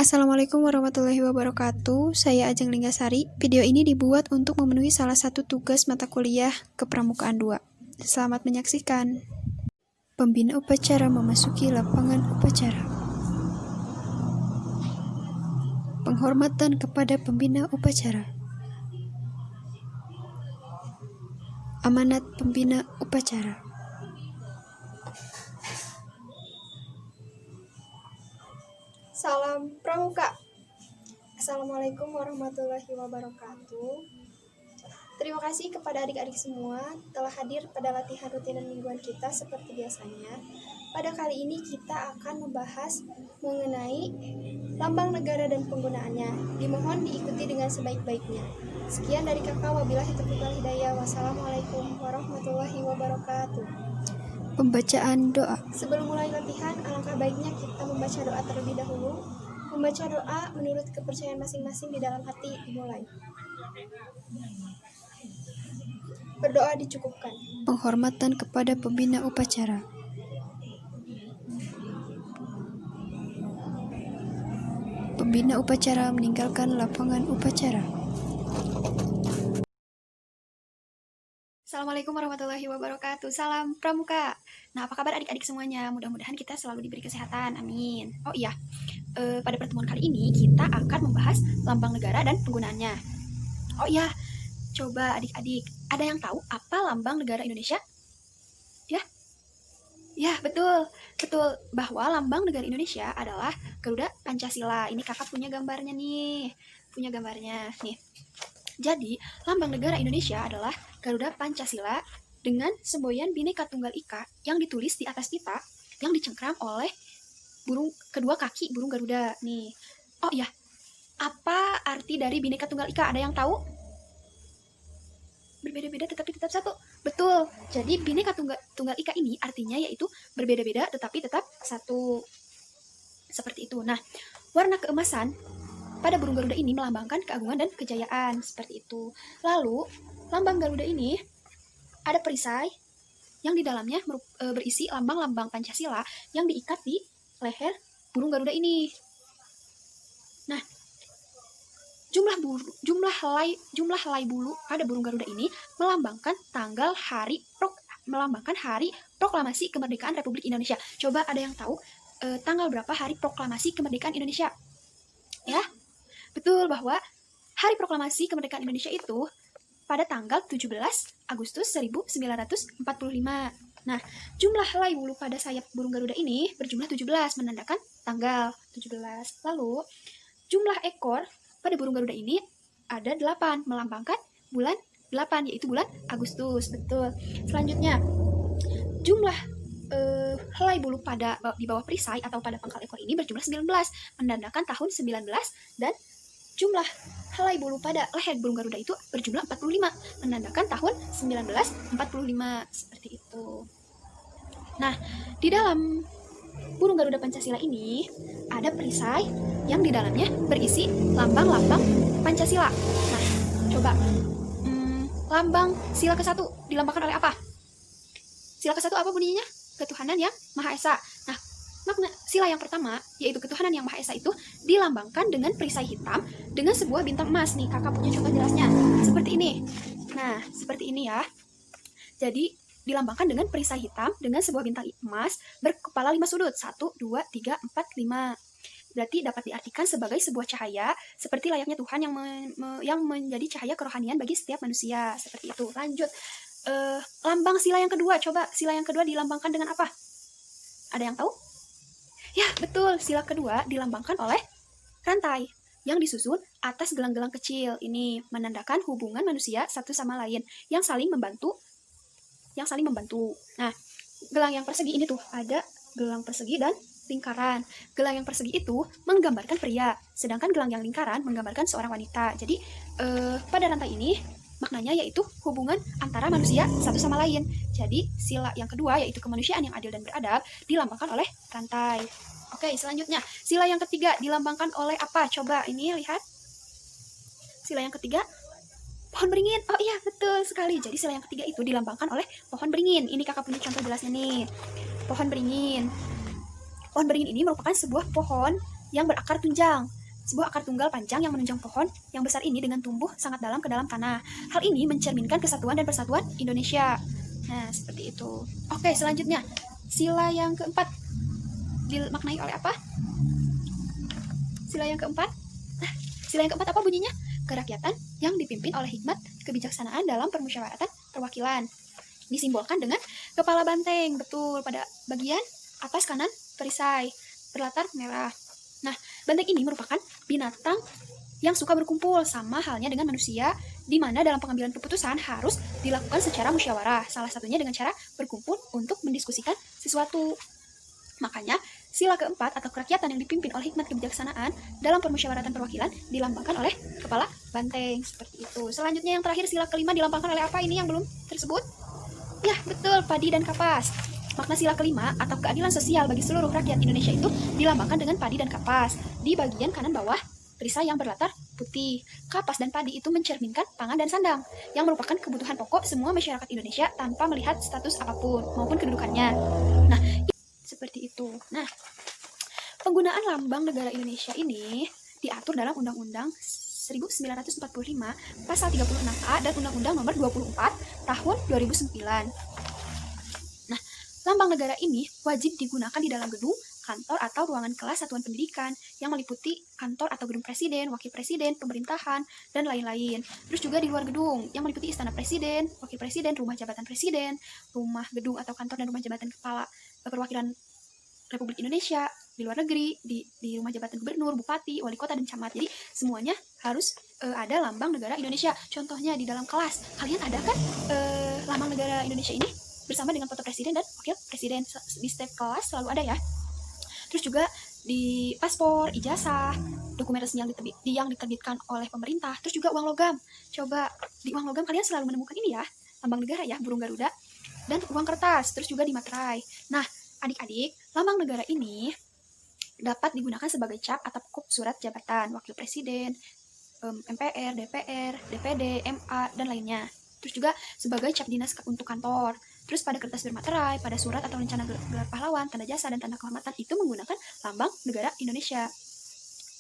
Assalamualaikum warahmatullahi wabarakatuh. Saya Ajeng Linggasari. Video ini dibuat untuk memenuhi salah satu tugas mata kuliah Kepramukaan 2. Selamat menyaksikan. Pembina upacara memasuki lapangan upacara. Penghormatan kepada pembina upacara. Amanat pembina upacara. Salam Pramuka. Assalamualaikum warahmatullahi wabarakatuh. Terima kasih kepada adik-adik semua telah hadir pada latihan rutinan mingguan kita seperti biasanya. Pada kali ini kita akan membahas mengenai lambang negara dan penggunaannya. Dimohon diikuti dengan sebaik-baiknya. Sekian dari kakak, wabillahi taufiq wal hidayah. Wassalamualaikum warahmatullahi wabarakatuh. Pembacaan doa. Sebelum mulai latihan, alangkah baiknya kita membaca doa terlebih dahulu. Membaca doa menurut kepercayaan masing-masing di dalam hati dimulai. Berdoa dicukupkan. Penghormatan kepada pembina upacara. Pembina upacara meninggalkan lapangan upacara. Assalamualaikum warahmatullahi wabarakatuh. Salam Pramuka. Nah, apa kabar adik-adik semuanya? Mudah-mudahan kita selalu diberi kesehatan. Amin. Oh iya, pada pertemuan kali ini kita akan membahas lambang negara dan penggunaannya. Oh iya, coba adik-adik, ada yang tahu apa lambang negara Indonesia? Ya, betul bahwa lambang negara Indonesia adalah Garuda Pancasila. Ini kakak punya gambarnya nih, nih. Jadi, lambang negara Indonesia adalah Garuda Pancasila dengan semboyan Bhinneka Tunggal Ika yang ditulis di atas pita yang dicengkram oleh kedua kaki burung Garuda nih. Oh iya, apa arti dari Bhinneka Tunggal Ika? Ada yang tahu? Berbeda-beda tetapi tetap satu. Betul. Jadi Bhinneka Tunggal Ika ini artinya yaitu berbeda-beda tetapi tetap satu. Seperti itu. Nah, warna keemasan pada burung Garuda ini melambangkan keagungan dan kejayaan, seperti itu. Lalu, lambang Garuda ini ada perisai yang di dalamnya berisi lambang-lambang Pancasila yang diikat di leher burung Garuda ini. Nah, jumlah helai bulu pada burung Garuda ini melambangkan hari proklamasi kemerdekaan Republik Indonesia. Coba ada yang tahu tanggal berapa hari proklamasi kemerdekaan Indonesia? Ya, betul bahwa hari proklamasi kemerdekaan Indonesia itu pada tanggal 17 Agustus 1945. Nah, jumlah helai bulu pada sayap burung Garuda ini berjumlah 17, menandakan tanggal 17. Lalu, jumlah ekor pada burung Garuda ini ada 8, melambangkan bulan 8, yaitu bulan Agustus. Betul. Selanjutnya, jumlah helai bulu di bawah perisai atau pada pangkal ekor ini berjumlah 19, menandakan tahun 19, dan jumlah helai bulu pada leher burung Garuda itu berjumlah 45, menandakan tahun 1945, seperti itu. Nah, di dalam burung Garuda Pancasila ini ada perisai yang di dalamnya berisi lambang-lambang Pancasila. Nah, coba lambang sila ke-1 dilambangkan oleh apa? Sila ke-1 apa bunyinya? Ketuhanan yang Maha Esa. Nah, makna sila yang pertama, yaitu ketuhanan yang Maha Esa itu dilambangkan dengan perisai hitam dengan sebuah bintang emas. Nih, kakak punya contoh jelasnya. Seperti ini. Nah, seperti ini ya. Jadi, dilambangkan dengan perisai hitam dengan sebuah bintang emas berkepala 5 sudut. 1, 2, 3, 4, 5. Berarti dapat diartikan sebagai sebuah cahaya, seperti layaknya Tuhan yang menjadi cahaya kerohanian bagi setiap manusia. Seperti itu. Lanjut. Lambang sila yang kedua. Coba, sila yang kedua dilambangkan dengan apa? Ada yang tahu? Ya, betul. Sila kedua dilambangkan oleh rantai yang disusun atas gelang-gelang kecil. Ini menandakan hubungan manusia satu sama lain yang saling membantu. Nah, gelang yang persegi ini tuh ada gelang persegi dan lingkaran. Gelang yang persegi itu menggambarkan pria, sedangkan gelang yang lingkaran menggambarkan seorang wanita. Jadi, pada rantai ini maknanya yaitu hubungan antara manusia satu sama lain. Jadi, sila yang kedua yaitu kemanusiaan yang adil dan beradab dilambangkan oleh rantai. Oke, selanjutnya, sila yang ketiga dilambangkan oleh apa? Coba ini lihat. Sila yang ketiga, pohon beringin. Oh iya, betul sekali. Jadi, sila yang ketiga itu dilambangkan oleh pohon beringin. Ini kakak punya contoh jelasnya nih. Pohon beringin. Pohon beringin ini merupakan sebuah pohon yang berakar tunjang. Sebuah akar tunggal panjang yang menunjang pohon yang besar ini dengan tumbuh sangat dalam ke dalam tanah. Hal ini mencerminkan kesatuan dan persatuan Indonesia. Nah, seperti itu. Oke, selanjutnya. Sila yang keempat dimaknai oleh apa? Sila yang keempat? Sila yang keempat apa bunyinya? Kerakyatan yang dipimpin oleh hikmat kebijaksanaan dalam permusyawaratan perwakilan. Disimbolkan dengan kepala banteng, betul, pada bagian atas kanan perisai, berlatar merah. Nah, banteng ini merupakan binatang yang suka berkumpul, sama halnya dengan manusia, di mana dalam pengambilan keputusan harus dilakukan secara musyawarah, salah satunya dengan cara berkumpul untuk mendiskusikan sesuatu. Makanya, sila keempat atau kerakyatan yang dipimpin oleh hikmat kebijaksanaan dalam permusyawaratan perwakilan dilambangkan oleh kepala banteng, seperti itu. Selanjutnya yang terakhir, sila kelima dilambangkan oleh apa ini yang belum tersebut? Ya, betul, padi dan kapas. Makna sila kelima atau keadilan sosial bagi seluruh rakyat Indonesia itu dilambangkan dengan padi dan kapas. Di bagian kanan bawah, perisai yang berlatar putih. Kapas dan padi itu mencerminkan pangan dan sandang, yang merupakan kebutuhan pokok semua masyarakat Indonesia tanpa melihat status apapun maupun kedudukannya. Nah, seperti itu. Nah, penggunaan lambang negara Indonesia ini diatur dalam Undang-Undang 1945 Pasal 36A dan Undang-Undang Nomor 24 Tahun 2009. Nah, lambang negara ini wajib digunakan di dalam gedung, kantor atau ruangan kelas satuan pendidikan yang meliputi kantor atau gedung presiden, wakil presiden, pemerintahan, dan lain-lain. Terus juga di luar gedung yang meliputi istana presiden, wakil presiden, rumah jabatan presiden, rumah gedung atau kantor dan rumah jabatan kepala perwakilan Republik Indonesia, di luar negeri, di rumah jabatan gubernur, bupati, wali kota, dan camat. Jadi semuanya harus ada lambang negara Indonesia. Contohnya di dalam kelas, kalian ada kan lambang negara Indonesia ini bersama dengan foto presiden dan wakil presiden. Di setiap kelas selalu ada ya. Terus juga di paspor, ijazah, dokumen resmi yang diterbitkan oleh pemerintah. Terus juga uang logam. Coba di uang logam kalian selalu menemukan ini ya, lambang negara ya, burung Garuda. Dan uang kertas, terus juga di materai. Nah, adik-adik, lambang negara ini dapat digunakan sebagai cap atau kop surat jabatan wakil presiden, MPR, DPR, DPD, MA, dan lainnya. Terus juga sebagai cap dinas untuk kantor. Terus pada kertas bermaterai, pada surat atau rencana gelar pahlawan, tanda jasa, dan tanda kehormatan itu menggunakan lambang negara Indonesia.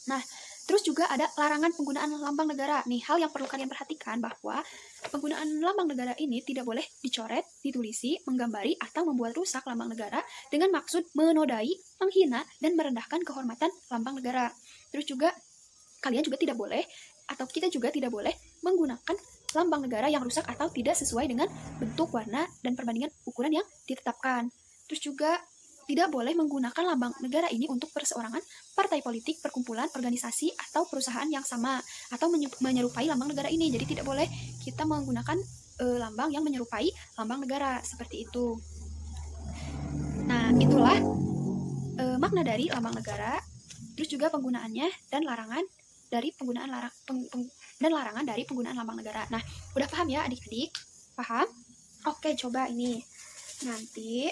Nah, terus juga ada larangan penggunaan lambang negara. Nih, hal yang perlu kalian perhatikan bahwa penggunaan lambang negara ini tidak boleh dicoret, ditulisi, menggambari, atau membuat rusak lambang negara dengan maksud menodai, menghina, dan merendahkan kehormatan lambang negara. Terus juga kalian juga tidak boleh, atau kita juga tidak boleh menggunakan lambang negara yang rusak atau tidak sesuai dengan bentuk, warna, dan perbandingan ukuran yang ditetapkan. Terus juga tidak boleh menggunakan lambang negara ini untuk perseorangan, partai politik, perkumpulan, organisasi, atau perusahaan yang sama atau menyerupai lambang negara ini. Jadi tidak boleh kita menggunakan lambang yang menyerupai lambang negara seperti itu. Nah, itulah makna dari lambang negara, terus juga penggunaannya dan larangan dari penggunaan larangan dari penggunaan lambang negara. Nah, udah paham ya adik-adik? Paham? Oke, coba ini. Nanti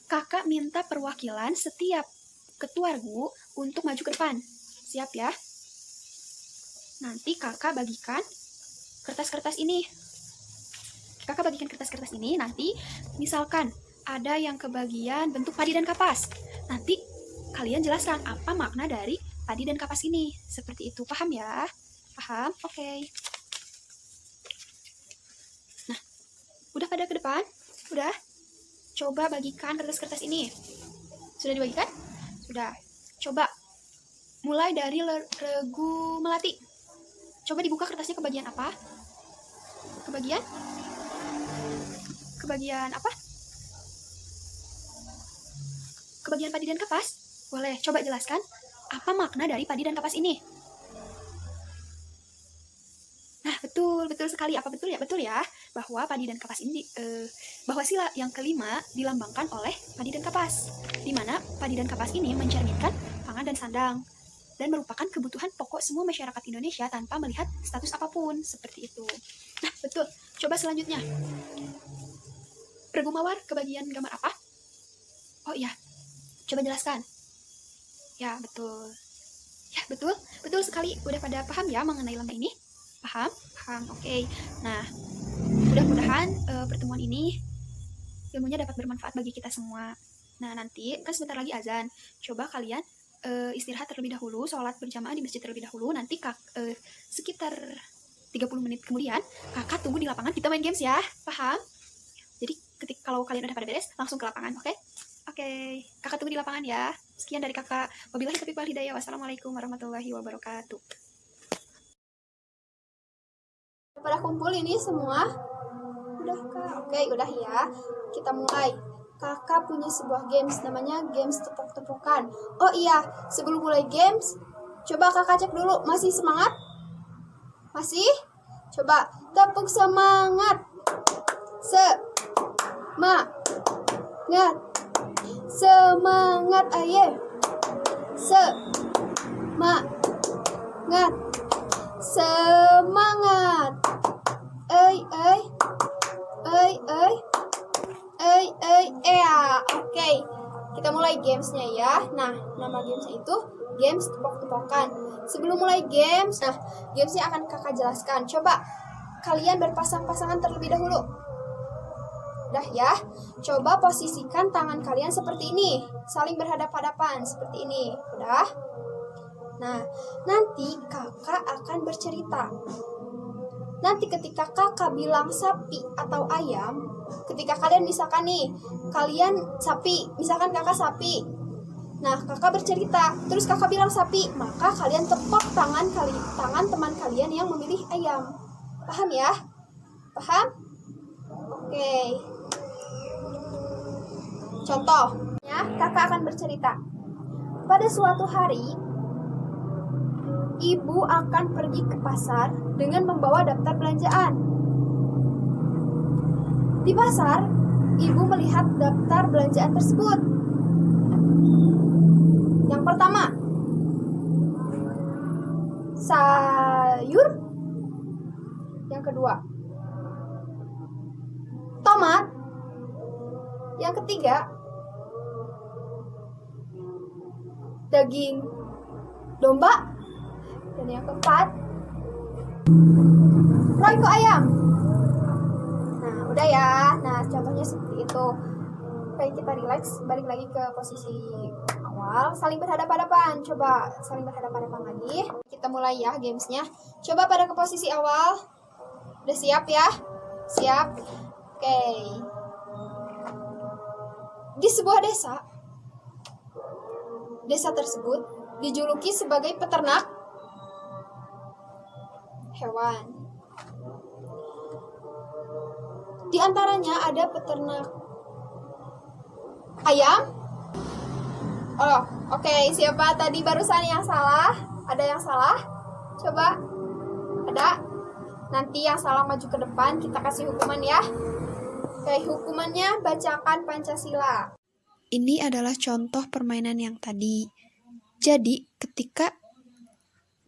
kakak minta perwakilan setiap ketua regu untuk maju ke depan. Siap ya? Nanti kakak bagikan kertas-kertas ini. Kakak bagikan kertas-kertas ini, nanti misalkan ada yang kebagian bentuk padi dan kapas. Nanti kalian jelaskan apa makna dari padi dan kapas ini. Seperti itu, paham ya? Paham? Oke. Nah, udah pada ke depan? Udah? Coba bagikan kertas-kertas ini. Sudah dibagikan? Sudah. Coba mulai dari regu melati. Coba dibuka kertasnya ke bagian apa? Kebagian apa? Kebagian padi dan kapas? Boleh, coba jelaskan apa makna dari padi dan kapas ini? Nah, betul sekali. Apa betul ya? Betul ya, bahwa padi dan kapas ini, bahwa sila yang kelima dilambangkan oleh padi dan kapas, di mana padi dan kapas ini mencerminkan pangan dan sandang, dan merupakan kebutuhan pokok semua masyarakat Indonesia tanpa melihat status apapun, seperti itu. Nah, betul. Coba selanjutnya. Regu mawar kebagian gambar apa? Oh iya, coba jelaskan. Ya, betul. Ya, betul sekali. Udah pada paham ya mengenai lambang ini? Paham? Oke. Nah, mudah-mudahan pertemuan ini ilmunya dapat bermanfaat bagi kita semua. Nah, nanti kan sebentar lagi azan. Coba kalian istirahat terlebih dahulu, sholat berjamaah di masjid terlebih dahulu. Nanti sekitar 30 menit kemudian kakak tunggu di lapangan, kita main games ya, paham? Jadi kalau kalian udah pada beres langsung ke lapangan, oke? Oke, kakak tunggu di lapangan ya. Sekian dari kakak. Wabillahi taufiq wal hidayah. Wassalamualaikum warahmatullahi wabarakatuh. Pada kumpul ini semua? Udah kak? Oke, udah ya. Kita mulai. Kakak punya sebuah games, namanya games tepuk-tepukan. Oh iya, sebelum mulai games, coba kakak cek dulu, masih semangat? Masih? Coba tepuk semangat. Semangat. Semangat, ayo. Semangat. Semangat. Oke, kita mulai gamesnya ya. Nah, nama gamesnya itu games tepok-tepokan. Sebelum mulai games, gamesnya akan kakak jelaskan. Coba kalian berpasang-pasangan terlebih dahulu. Udah ya, coba posisikan tangan kalian seperti ini, saling berhadapan-hadapan seperti ini. Udah? Nah, nanti kakak akan bercerita. Nanti ketika kakak bilang sapi atau ayam, ketika kalian misalkan nih, kalian sapi, misalkan kakak sapi. Nah, kakak bercerita, terus kakak bilang sapi, maka kalian tepuk tangan teman kalian yang memilih ayam. Paham ya? Paham? Oke. Contohnya, kakak akan bercerita. Pada suatu hari, ibu akan pergi ke pasar dengan membawa daftar belanjaan. Di pasar, ibu melihat daftar belanjaan tersebut. Yang pertama, sayur. Yang kedua, tomat. Yang ketiga, daging domba. Dan yang keempat, royco ayam. Nah, udah ya. Nah, contohnya seperti itu. Oke, kita relax, balik lagi ke posisi awal. Saling berhadapan-hadapan. Coba saling berhadapan-hadapan lagi. Kita mulai ya gamesnya. Coba pada ke posisi awal. Udah siap ya? Siap? Oke. Di sebuah desa tersebut dijuluki sebagai peternak hewan. Di antaranya ada peternak ayam. Oh, oke. Siapa tadi barusan yang salah? Ada yang salah? Coba. Ada? Nanti yang salah maju ke depan, kita kasih hukuman ya. Oke, hukumannya bacakan Pancasila. Ini adalah contoh permainan yang tadi. Jadi, ketika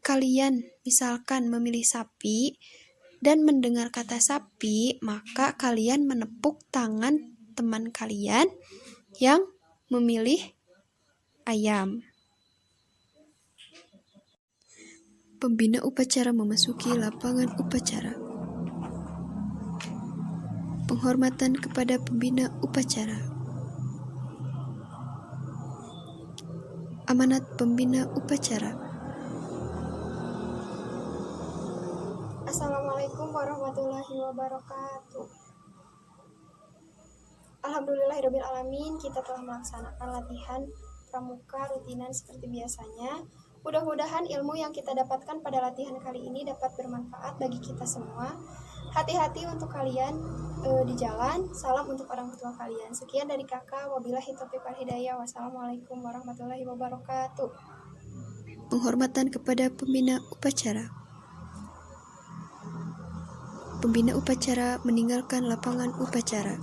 kalian misalkan memilih sapi dan mendengar kata sapi, maka kalian menepuk tangan teman kalian yang memilih ayam. Pembina upacara memasuki lapangan upacara. Penghormatan kepada pembina upacara. Amanat pembina upacara. Assalamualaikum warahmatullahi wabarakatuh. Alhamdulillahirabbil alamin, kita telah melaksanakan latihan pramuka rutinan seperti biasanya. Mudah-mudahan ilmu yang kita dapatkan pada latihan kali ini dapat bermanfaat bagi kita semua. Hati-hati untuk kalian di jalan. Salam untuk orang tua kalian. Sekian dari kakak. Wabillahi taufiq wal hidayah. Wassalamualaikum warahmatullahi wabarakatuh. Penghormatan kepada pembina upacara. Pembina upacara meninggalkan lapangan upacara.